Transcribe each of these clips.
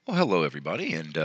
Well, hello everybody, and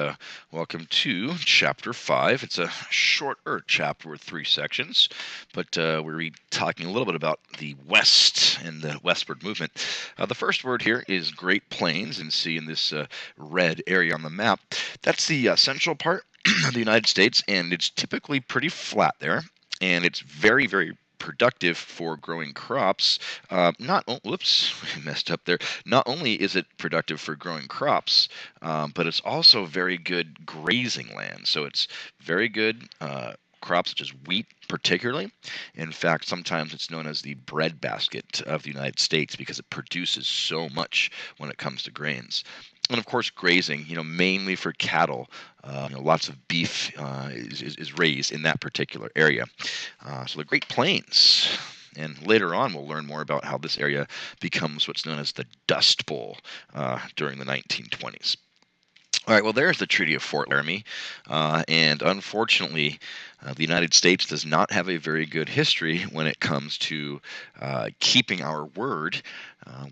welcome to Chapter 5. It's a shorter chapter with 3 sections, but we're talking a little bit about the West and the westward movement. The first word here is Great Plains, and see in this red area on the map, that's the central part of the United States, and it's typically pretty flat there, and it's very, very productive for growing crops. Not whoops, I messed up there. Not only is it productive for growing crops, but it's also very good grazing land. So it's very good crops such as wheat, particularly. In fact, sometimes it's known as the breadbasket of the United States because it produces so much when it comes to grains. And of course, grazing, mainly for cattle. Lots of beef is raised in that particular area. So the Great Plains. And later on, we'll learn more about how this area becomes what's known as the Dust Bowl during the 1920s. All right, well, there's the Treaty of Fort Laramie, and unfortunately, the United States does not have a very good history when it comes to keeping our word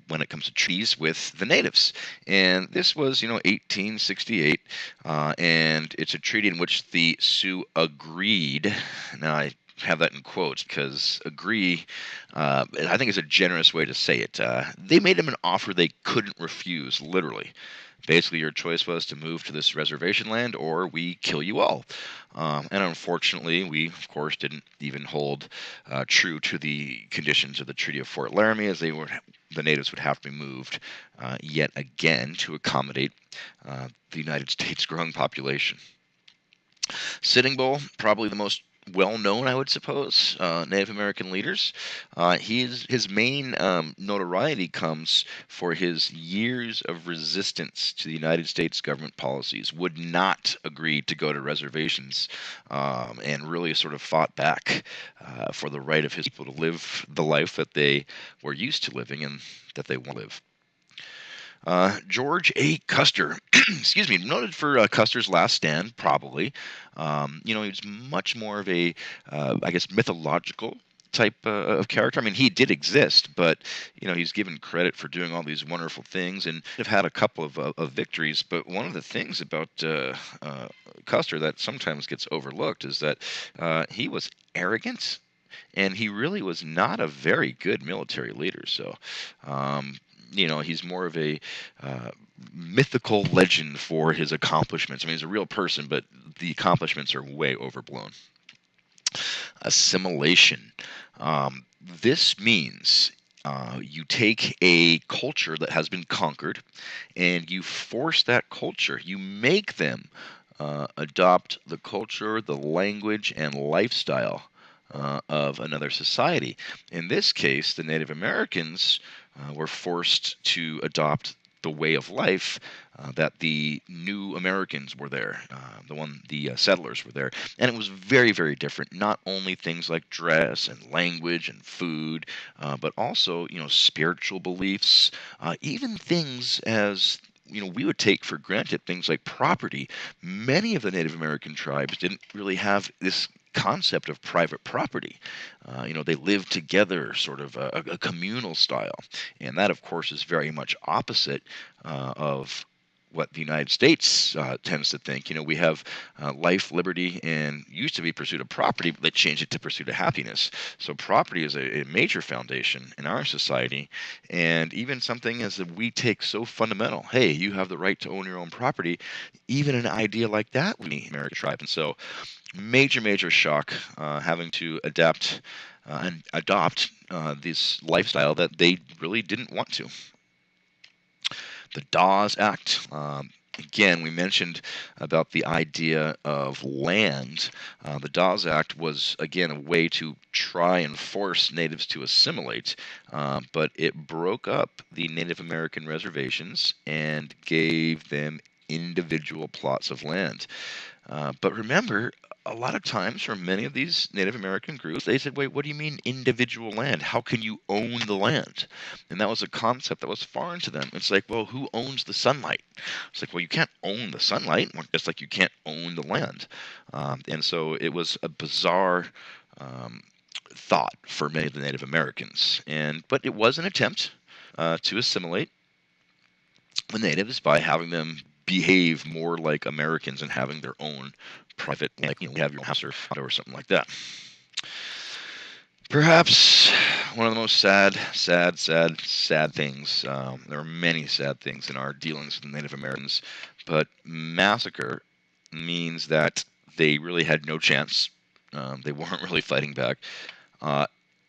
when it comes to treaties with the natives. And this was, 1868, and it's a treaty in which the Sioux agreed. Now, I have that in quotes because agree, I think, is a generous way to say it. They made them an offer they couldn't refuse, literally. Basically, your choice was to move to this reservation land or we kill you all. And unfortunately, we, of course, didn't even hold true to the conditions of the Treaty of Fort Laramie, as the natives would have to be moved yet again to accommodate the United States' growing population. Sitting Bull, probably the most well known, I would suppose, Native American leaders. His main notoriety comes for his years of resistance to the United States government policies, would not agree to go to reservations, and really sort of fought back for the right of his people to live the life that they were used to living and that they want to live. George A. Custer, excuse me, noted for Custer's Last Stand, probably. He's much more of a, I guess, mythological type of character. I mean, he did exist, but he's given credit for doing all these wonderful things, and have had a couple of victories. But one of the things about Custer that sometimes gets overlooked is that he was arrogant, and he really was not a very good military leader. So, he's more of a mythical legend for his accomplishments. I mean, he's a real person, but the accomplishments are way overblown. Assimilation. This means you take a culture that has been conquered and you force that culture, you make them adopt the culture, the language, and lifestyle of another society. In this case, the Native Americans were forced to adopt the way of life that the new Americans were there, the settlers were there, and it was very, very different. Not only things like dress and language and food, but also spiritual beliefs, even things as we would take for granted, things like property. Many of the Native American tribes didn't really have this concept of private property. They lived together, sort of a communal style, and that, of course, is very much opposite of what the United States tends to think. We have life, liberty, and used to be pursuit of property, but they changed it to pursuit of happiness. So property is a major foundation in our society, and even something as that we take so fundamental. Hey, you have the right to own your own property. Even an idea like that, we American tribe, and so major, major shock having to adapt and adopt this lifestyle that they really didn't want to. The Dawes Act. Again, we mentioned about the idea of land. The Dawes Act was, again, a way to try and force natives to assimilate, but it broke up the Native American reservations and gave them individual plots of land. But remember, a lot of times for many of these Native American groups, they said, wait, what do you mean individual land? How can you own the land? And that was a concept that was foreign to them. It's like, well, who owns the sunlight? It's like, well, you can't own the sunlight, just like you can't own the land. And so it was a bizarre thought for many of the Native Americans. But it was an attempt to assimilate the natives by having them behave more like Americans and having their own private, like, you have your house or something like that. Perhaps one of the most sad things. There are many sad things in our dealings with Native Americans, but massacre means that they really had no chance. They weren't really fighting back. Uh,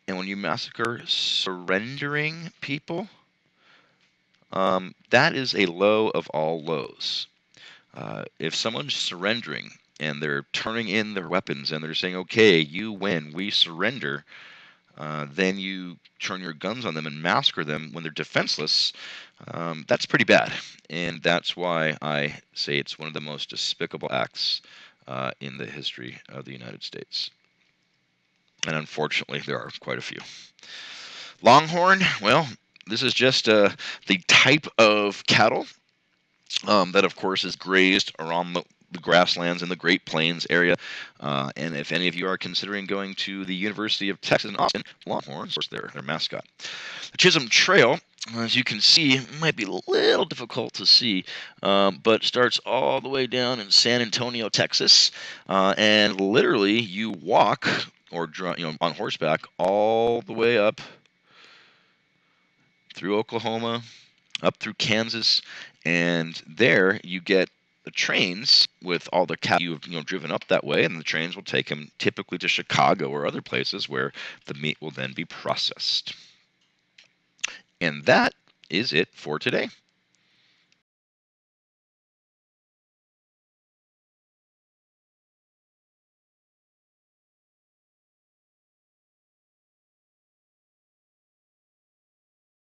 and when you massacre surrendering people, that is a low of all lows. If someone's surrendering and they're turning in their weapons and they're saying, okay, you win, we surrender, then you turn your guns on them and massacre them when they're defenseless, that's pretty bad. And that's why I say it's one of the most despicable acts in the history of the United States. And unfortunately, there are quite a few. Longhorn, well, this is just the type of cattle that, of course, is grazed around the grasslands in the Great Plains area. And if any of you are considering going to the University of Texas in Austin, Longhorns, of course, their mascot. The Chisholm Trail, as you can see, might be a little difficult to see, but starts all the way down in San Antonio, Texas, and literally you walk or on horseback all the way up through Oklahoma, up through Kansas, and there you get the trains with all the cattle you've driven up that way, and the trains will take them typically to Chicago or other places where the meat will then be processed. And that is it for today.